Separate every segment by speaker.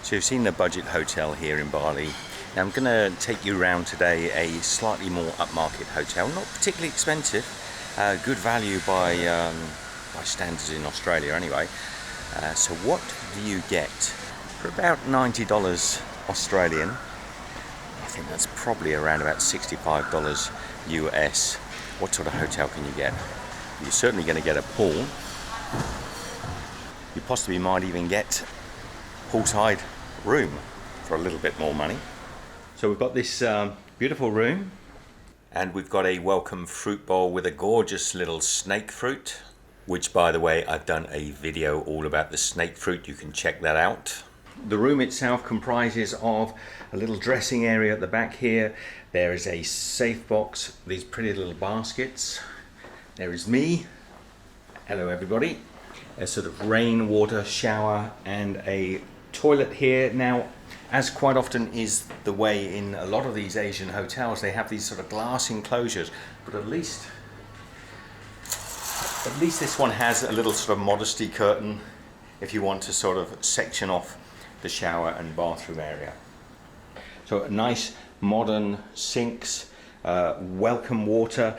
Speaker 1: So you've seen the budget hotel here in Bali. Now I'm going to take you around today a slightly more upmarket hotel, not particularly expensive, good value by standards in Australia anyway. So what do you get for about $90 Australian? I think that's probably around about $65 US. What sort of hotel can you get? You're certainly going to get a pool. You possibly might even get poolside room for a little bit more money. So we've got this beautiful room, and we've got a welcome fruit bowl with a gorgeous little snake fruit, which, by the way, I've done a video all about the snake fruit. You can check that out. The room itself comprises of a little dressing area at the back here. There is a safe box, these pretty little baskets. There is me. Hello everybody. A sort of rainwater shower and a toilet here. Now, as quite often is the way in a lot of these Asian hotels, they have these sort of glass enclosures, but at least this one has a little sort of modesty curtain if you want to sort of section off the shower and bathroom area. So nice modern sinks, welcome water.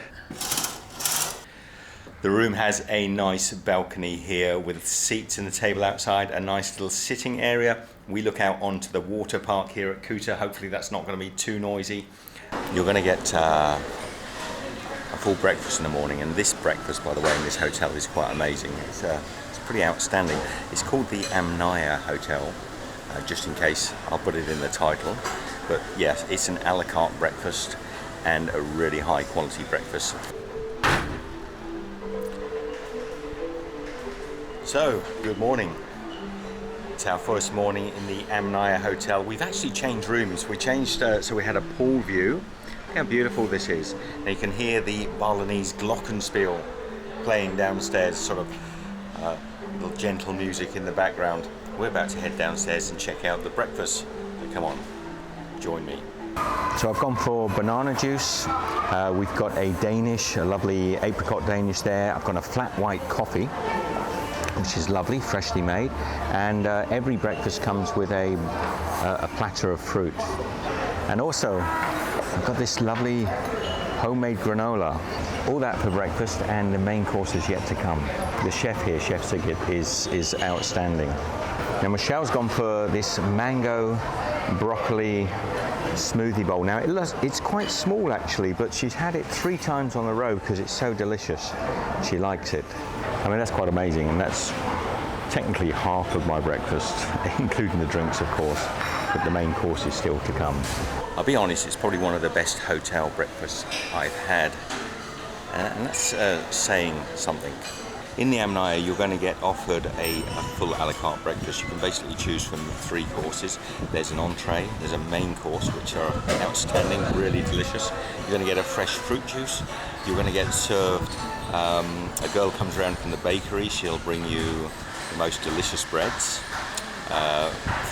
Speaker 1: The room has a nice balcony here with seats and a table outside, a nice little sitting area. We look out onto the water park here at Kuta. Hopefully that's not going to be too noisy. You're going to get a full breakfast in the morning, and this breakfast, by the way, in this hotel is quite amazing. It's pretty outstanding. It's called the Amnaya Hotel, just in case I'll put it in the title. But yes, it's an a la carte breakfast and a really high quality breakfast. So, good morning. It's our first morning in the Amnaya Hotel. We've actually changed rooms. We changed, so we had a pool view. Look how beautiful this is. And you can hear the Balinese glockenspiel playing downstairs, sort of little gentle music in the background. We're about to head downstairs and check out the breakfast. So come on, join me. So I've gone for banana juice. We've got a lovely apricot Danish there. I've got a flat white coffee, which is lovely, freshly made, and every breakfast comes with a platter of fruit. And also, I've got this lovely homemade granola. All that for breakfast, and the main course is yet to come. The chef here, Chef Sigit, is outstanding. Now Michelle's gone for this mango broccoli smoothie bowl. Now it's quite small actually, but she's had it 3 times on the road because it's so delicious. She likes it. I mean, that's quite amazing, and that's technically half of my breakfast, including the drinks, of course, but the main course is still to come. I'll be honest, it's probably one of the best hotel breakfasts I've had, and that's saying something. In the Amnaya, you're going to get offered a full a la carte breakfast. You can basically choose from 3 courses. There's an entree, there's a main course, which are outstanding, really delicious. You're going to get a fresh fruit juice. You're going to get served, a girl comes around from the bakery, she'll bring you the most delicious breads,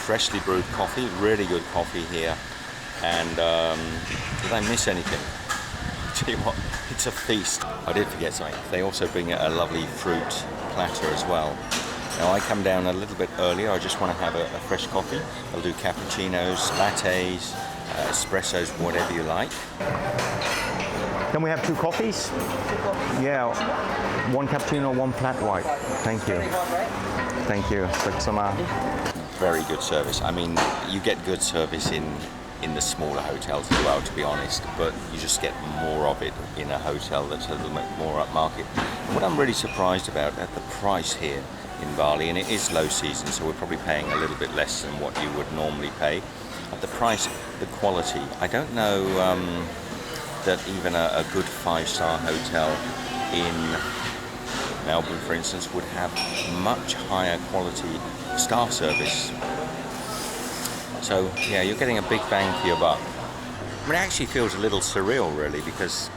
Speaker 1: freshly brewed coffee, really good coffee here, and did I miss anything? Tell you what, it's a feast. I did forget something. They also bring a lovely fruit platter as well. Now I come down a little bit earlier. I just want to have a fresh coffee. I'll do cappuccinos, lattes, espressos, whatever you like. Can we have 2 coffees? 2 coffees. Yeah, 1 cappuccino, 1 flat white. Thank you. Thank you. Very good service. I mean, you get good service in the smaller hotels as well, to be honest, but you just get more of it in a hotel that's a little bit more upmarket. What I'm really surprised about at the price here in Bali, and it is low season, so we're probably paying a little bit less than what you would normally pay. At the price, the quality, I don't know that even a good 5-star hotel in Melbourne, for instance, would have much higher quality staff service. So yeah, you're getting a big bang for your buck. I mean, it actually feels a little surreal really, because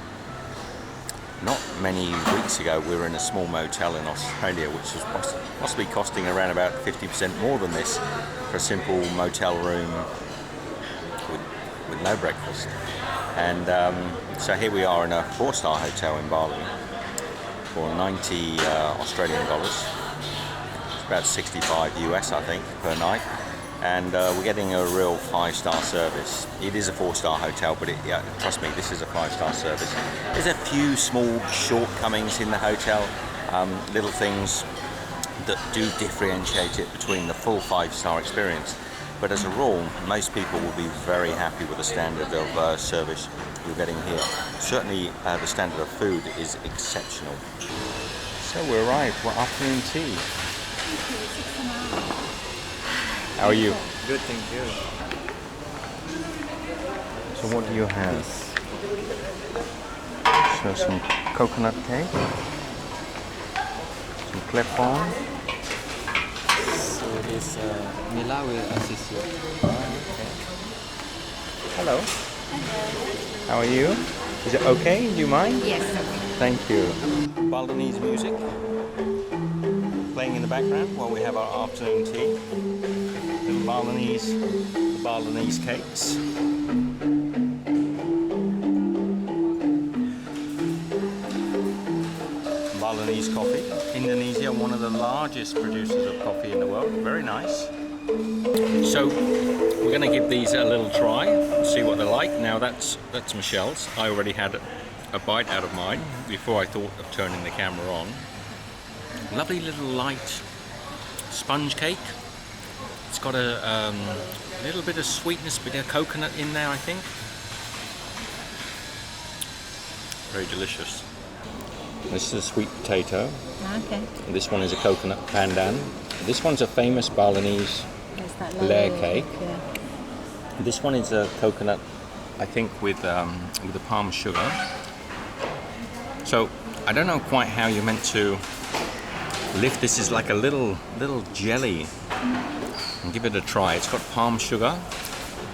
Speaker 1: not many weeks ago we were in a small motel in Australia which was possibly costing around about 50% more than this for a simple motel room with no breakfast. And so here we are in a 4-star hotel in Bali for 90 Australian dollars. It's about 65 US, I think, per night. and we're getting a real 5-star service. It is a 4-star hotel, but yeah, trust me, this is a 5-star service. There's a few small shortcomings in the hotel, little things that do differentiate it between the full 5-star experience. But as a rule, most people will be very happy with the standard of service you're getting here. Certainly the standard of food is exceptional. So we arrived, we're afternoon tea. How are you?
Speaker 2: Good, thank you.
Speaker 1: So what do you have? So some coconut cake, some clip-on.
Speaker 2: So this Mila will assist you. Okay.
Speaker 1: Hello. How are you? Is it okay? Do you mind?
Speaker 3: Yes.
Speaker 1: Thank you. Balinese music playing in the background while we have our afternoon tea. The Balinese cakes. Balinese coffee. Indonesia, one of the largest producers of coffee in the world. Very nice. So we're going to give these a little try, see what they're like. Now that's Michelle's. I already had a bite out of mine before I thought of turning the camera on. Lovely little light sponge cake. It's got a little bit of sweetness, bit of coconut in there, I think. Very delicious. This is a sweet potato.
Speaker 3: Okay.
Speaker 1: And this one is a coconut pandan. This one's a famous Balinese layer cake.
Speaker 3: Yeah.
Speaker 1: This one is a coconut, I think, with the palm sugar. So I don't know quite how you're meant to lift. This is like a little jelly. And give it a try. It's got palm sugar.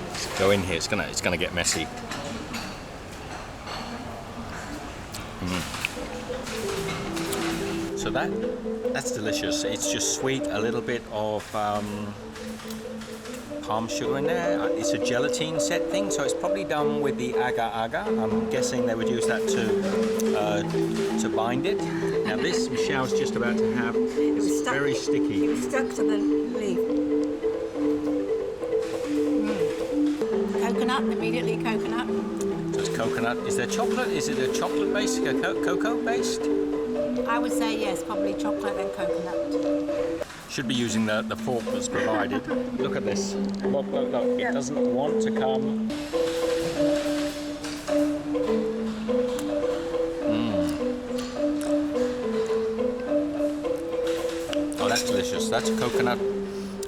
Speaker 1: Let's go in here. It's gonna get messy. So that's delicious. It's just sweet. A little bit of palm sugar in there. It's a gelatine set thing, so it's probably done with the agar-agar. I'm guessing they would use that to bind it. Now this Michelle's just about to have. It's very sticky.
Speaker 3: It was stuck to the leaf. Coconut, immediately coconut.
Speaker 1: So it's coconut. Is there chocolate? Is it a chocolate based, cocoa based?
Speaker 3: I would say yes, probably chocolate and coconut.
Speaker 1: Should be using the fork that's provided. Look at this. Look. It doesn't want to come. Oh, that's delicious. That's coconut.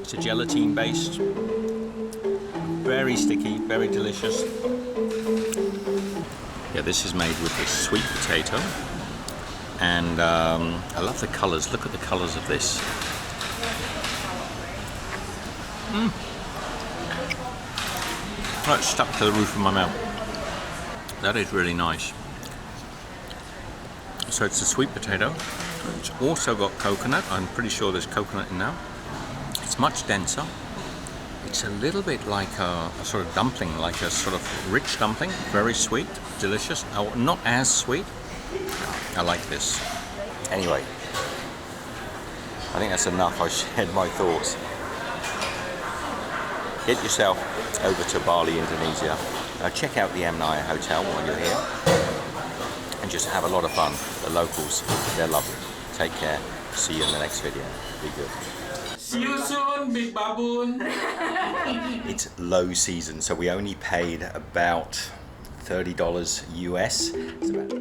Speaker 1: It's a gelatine based. Very sticky, very delicious. Yeah, this is made with this sweet potato. And I love the colours. Look at the colours of this. Right, stuck to the roof of my mouth. That is really nice. So it's a sweet potato. It's also got coconut. I'm pretty sure there's coconut in there. It's much denser. It's a little bit like a sort of dumpling, like a sort of rich dumpling. Very sweet, delicious. Oh, not as sweet. I like this. Anyway, I think that's enough. I've shared my thoughts. Get yourself over to Bali, Indonesia. Check out the Amnaya Hotel while you're here. And just have a lot of fun. The locals, they're lovely. Take care. See you in the next video. Be good.
Speaker 2: See you soon, big baboon.
Speaker 1: It's low season, so we only paid about $30 US. It's about